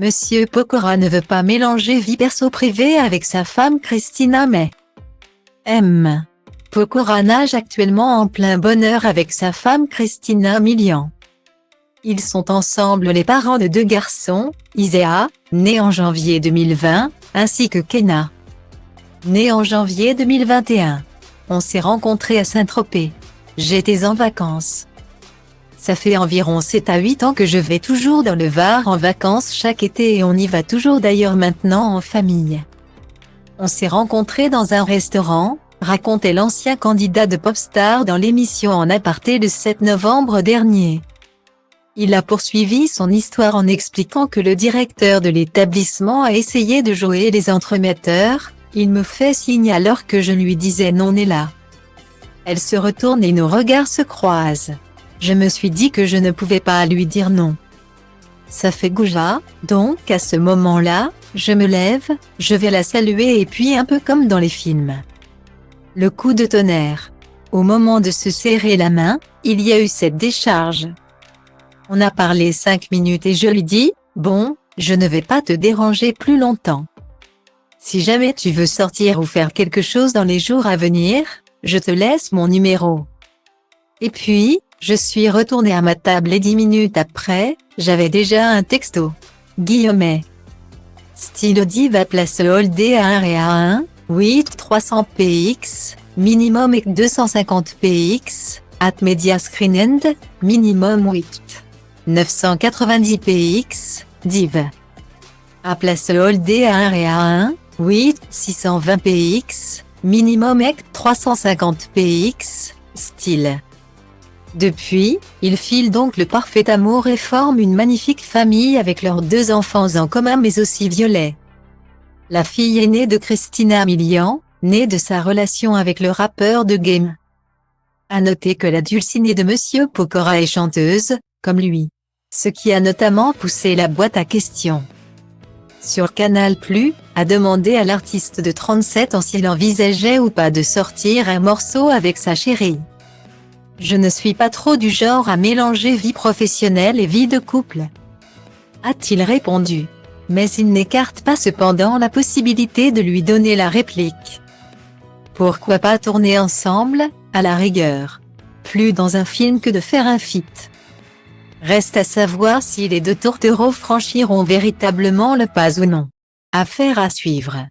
Monsieur Pokora ne veut pas mélanger vie perso-privée avec sa femme Christina mais M. Pokora nage actuellement en plein bonheur avec sa femme Christina Milian. Ils sont ensemble les parents de 2 garçons, Isaiah, né en janvier 2020, ainsi que Kenna, né en janvier 2021. On s'est rencontrés à Saint-Tropez. J'étais en vacances. Ça fait environ 7 à 8 ans que je vais toujours dans le Var en vacances chaque été et on y va toujours d'ailleurs maintenant en famille. On s'est rencontrés dans un restaurant, racontait l'ancien candidat de Popstar dans l'émission En aparté le 7 novembre dernier. Il a poursuivi son histoire en expliquant que le directeur de l'établissement a essayé de jouer les entremetteurs, il me fait signe alors que je lui disais non et là. Elle se retourne et nos regards se croisent. Je me suis dit que je ne pouvais pas lui dire non. Ça fait goujat, donc à ce moment-là, je me lève, je vais la saluer et puis un peu comme dans les films. Le coup de tonnerre. Au moment de se serrer la main, il y a eu cette décharge. On a parlé 5 minutes et je lui dis, bon, je ne vais pas te déranger plus longtemps. Si jamais tu veux sortir ou faire quelque chose dans les jours à venir, je te laisse mon numéro. Et puis, je suis retournée à ma table et 10 minutes après, j'avais déjà un texto. Guillaumet. Style Diva place Holdé à 1 et à 1, 8 300 px, minimum et 250 px, at media screen end, minimum 8. 990 px, div. À place Holdé à 1 et à 1, 8 620 px, minimum et 350 px, style. Depuis, ils filent donc le parfait amour et forment une magnifique famille avec leurs 2 enfants en commun mais aussi violets. La fille aînée de Christina Milian, née de sa relation avec le rappeur de Game. À noter que la dulcinée de Monsieur Pokora est chanteuse, comme lui. Ce qui a notamment poussé la boîte à questions. Sur Canal+, a demandé à l'artiste de 37 ans s'il envisageait ou pas de sortir un morceau avec sa chérie. Je ne suis pas trop du genre à mélanger vie professionnelle et vie de couple, a-t-il répondu. Mais il n'écarte pas cependant la possibilité de lui donner la réplique. Pourquoi pas tourner ensemble, à la rigueur. Plus dans un film que de faire un feat. Reste à savoir si les 2 tourtereaux franchiront véritablement le pas ou non. Affaire à suivre.